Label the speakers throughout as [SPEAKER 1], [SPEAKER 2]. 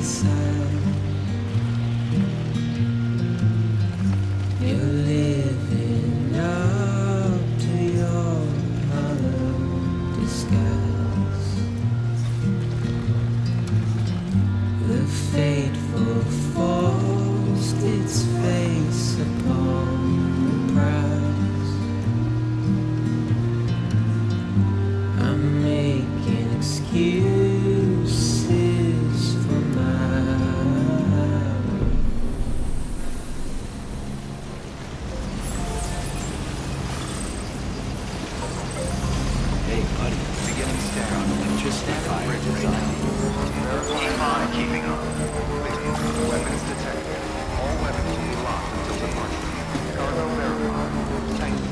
[SPEAKER 1] inside. You're living up to your hollow disguise. The fateful forced its face upon the prize. I'm making excuses for my.
[SPEAKER 2] Hey, buddy, beginning stack on electricity fire design.
[SPEAKER 3] Keep on keeping on. Weapons detected. All weapons will be locked until departure. Cargo verified. Thank you.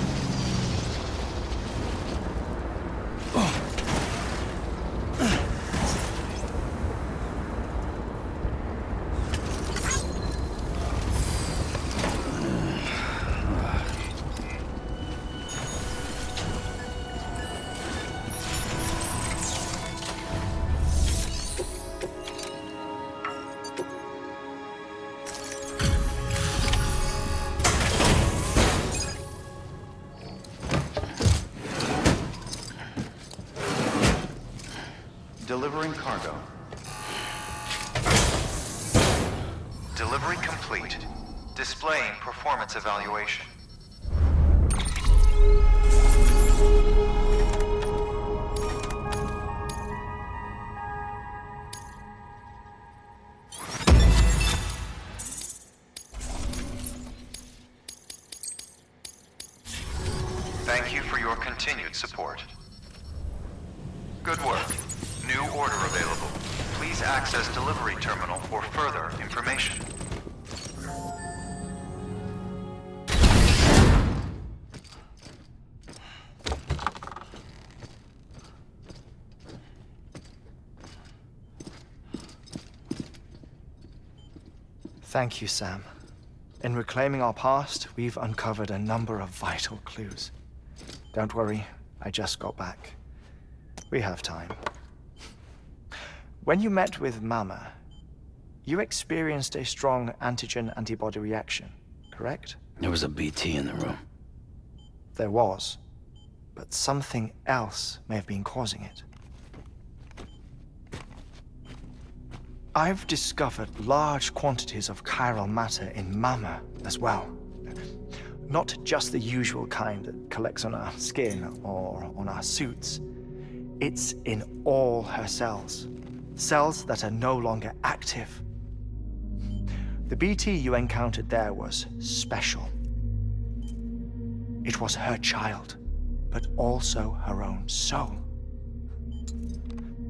[SPEAKER 3] Delivering cargo. Delivery complete. Displaying performance evaluation. Thank you for your continued support. Good work. New order available. Please access delivery terminal for further information.
[SPEAKER 4] Thank you, Sam. In reclaiming our past, we've uncovered a number of vital clues. Don't worry, I just got back. We have time. When you met with Mama, you experienced a strong antigen-antibody reaction, correct?
[SPEAKER 2] There was a BT in the room.
[SPEAKER 4] There was, but something else may have been causing it. I've discovered large quantities of chiral matter in Mama as well. Not just the usual kind that collects on our skin or on our suits. It's in all her cells. Cells that are no longer active. The BT you encountered there was special. It was her child, but also her own soul.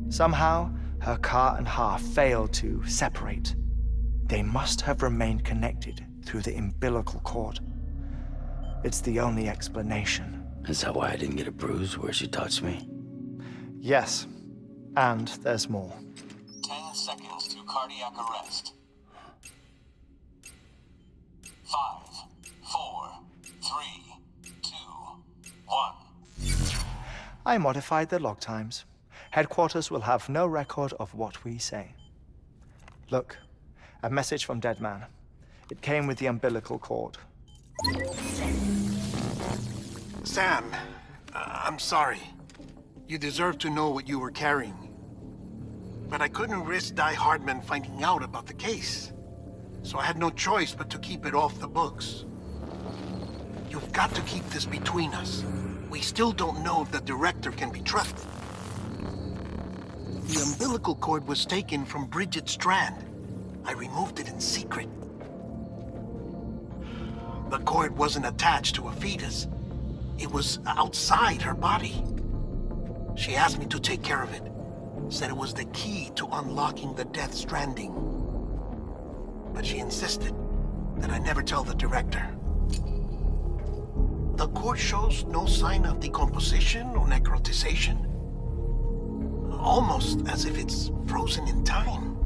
[SPEAKER 4] Somehow, her car and half failed to separate. They must have remained connected through the umbilical cord. It's the only explanation.
[SPEAKER 2] Is that why I didn't get a bruise where she touched me?
[SPEAKER 4] Yes, and there's more.
[SPEAKER 5] 10 seconds to cardiac arrest. 5, 4, 3, 2, 1.
[SPEAKER 4] I modified the log times. Headquarters will have no record of what we say. Look, a message from Dead Man. It came with the umbilical cord.
[SPEAKER 6] Sam, I'm sorry. You deserve to know what you were carrying. But I couldn't risk Die Hardman finding out about the case. So I had no choice but to keep it off the books. You've got to keep this between us. We still don't know if the director can be trusted. The umbilical cord was taken from Bridget Strand. I removed it in secret. The cord wasn't attached to a fetus. It was outside her body. She asked me to take care of it. Said it was the key to unlocking the Death Stranding. But she insisted that I never tell the director. The cord shows no sign of decomposition or necrotization. Almost as if it's frozen in time.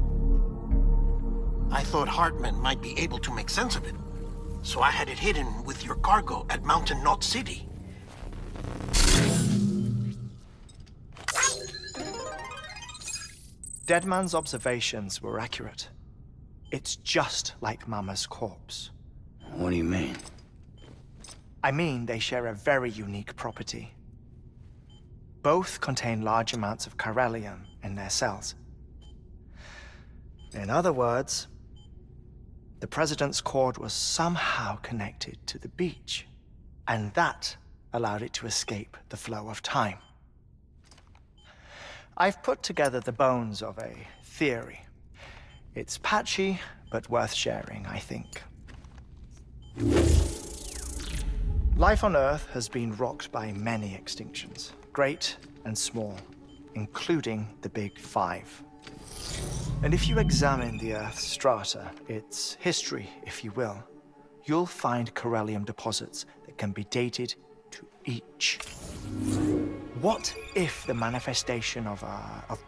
[SPEAKER 6] I thought Hartman might be able to make sense of it, so I had it hidden with your cargo at Mountain Knot City.
[SPEAKER 4] Deadman's observations were accurate. It's just like Mama's corpse.
[SPEAKER 7] What do you mean?
[SPEAKER 4] I mean, they share a very unique property. Both contain large amounts of chiralium in their cells. In other words, the President's cord was somehow connected to the beach, and that allowed it to escape the flow of time. I've put together the bones of a theory. It's patchy, but worth sharing, I think. Life on Earth has been rocked by many extinctions, great and small, including the Big Five. And if you examine the Earth's strata, its history, if you will, you'll find chiralium deposits that can be dated to each. What if the manifestation of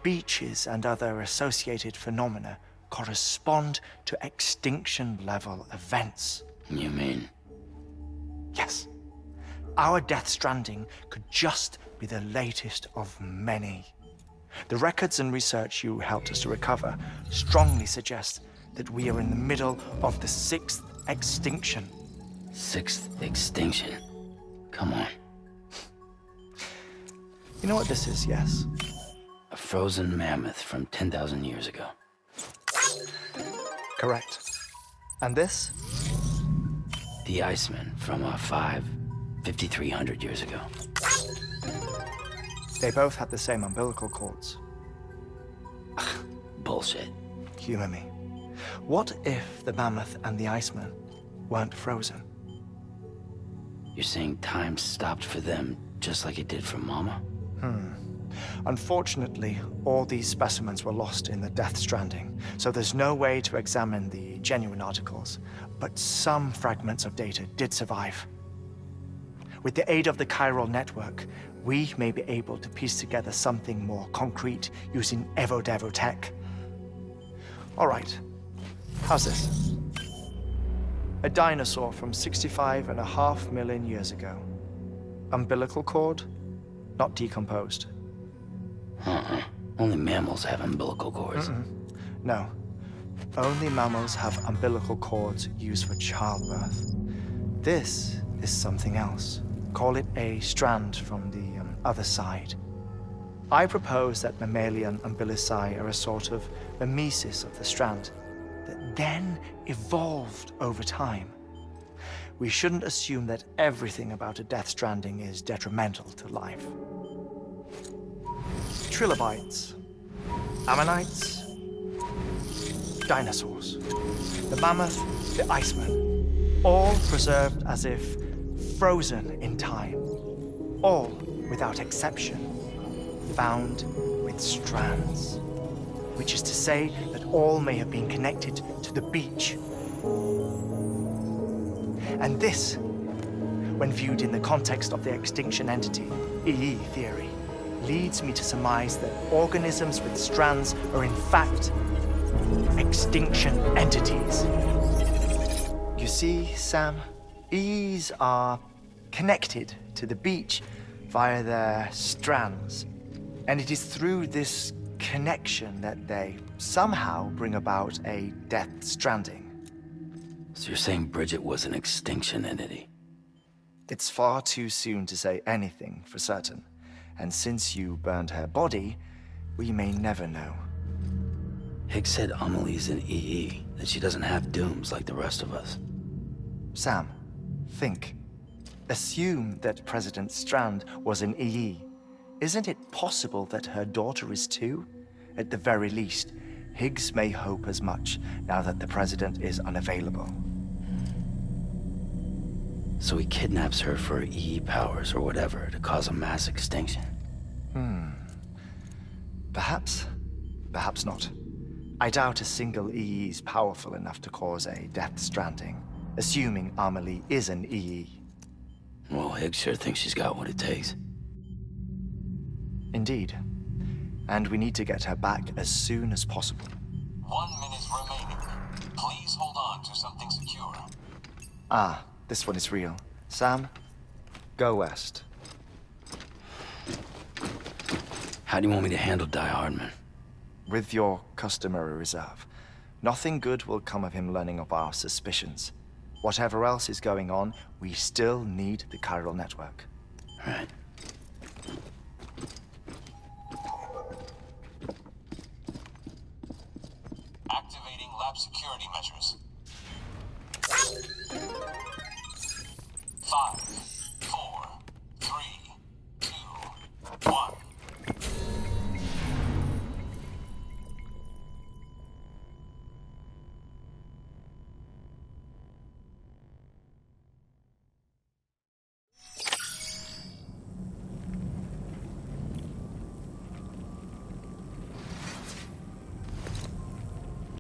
[SPEAKER 4] beaches and other associated phenomena correspond to extinction-level events?
[SPEAKER 7] You mean?
[SPEAKER 4] Yes. Our Death Stranding could just be the latest of many. The records and research you helped us to recover strongly suggest that we are in the middle of the 6th extinction.
[SPEAKER 7] 6th extinction? Come on.
[SPEAKER 4] You know what this is, yes?
[SPEAKER 7] A frozen mammoth from 10,000 years ago.
[SPEAKER 4] Correct. And this?
[SPEAKER 7] The Iceman from 5,300 years ago.
[SPEAKER 4] They both had the same umbilical cords.
[SPEAKER 7] Bullshit.
[SPEAKER 4] Humor me. What if the mammoth and the Iceman weren't frozen?
[SPEAKER 7] You're saying time stopped for them just like it did for Mama?
[SPEAKER 4] Unfortunately, all these specimens were lost in the Death Stranding, so there's no way to examine the genuine articles, but some fragments of data did survive. With the aid of the chiral network, we may be able to piece together something more concrete using Evo-Devo tech. All right, how's this? A dinosaur from 65.5 million years ago. Umbilical cord, not decomposed.
[SPEAKER 7] Only mammals have umbilical cords.
[SPEAKER 4] No, only mammals have umbilical cords used for childbirth. This is something else. Call it a strand from the other side. I propose that mammalian umbilici are a sort of mimesis of the strand that then evolved over time. We shouldn't assume that everything about a Death Stranding is detrimental to life. Trilobites, ammonites, dinosaurs, the mammoth, the Iceman, all preserved as if frozen in time, all without exception, found with strands, which is to say that all may have been connected to the beach. And this, when viewed in the context of the extinction entity, EE theory, leads me to surmise that organisms with strands are in fact extinction entities. You see, Sam, EEs are connected to the beach via their strands, and it is through this connection that they somehow bring about a Death Stranding.
[SPEAKER 7] So you're saying Bridget was an extinction entity?
[SPEAKER 4] It's far too soon to say anything for certain, and since you burned her body, we may never know.
[SPEAKER 7] Higgs said Amelie's an EE, that she doesn't have dooms like the rest of us.
[SPEAKER 4] Sam, think. Assume that President Strand was an EE. Isn't it possible that her daughter is too? At the very least, Higgs may hope as much now that the President is unavailable.
[SPEAKER 7] So he kidnaps her for EE powers or whatever to cause a mass extinction.
[SPEAKER 4] Perhaps. Perhaps not. I doubt a single EE is powerful enough to cause a Death Stranding, assuming Amelie is an EE.
[SPEAKER 7] Well, Higgs sure thinks she's got what it takes.
[SPEAKER 4] Indeed. And we need to get her back as soon as possible.
[SPEAKER 5] 1 minute remaining. Please hold on to something secure.
[SPEAKER 4] Ah, this one is real. Sam, go west.
[SPEAKER 7] How do you want me to handle Die Hardman?
[SPEAKER 4] with your customary reserve. Nothing good will come of him learning of our suspicions. Whatever else is going on, we still need the chiral network.
[SPEAKER 7] Right.
[SPEAKER 5] Activating lab security measures. 5, 4, 3, 2, 1.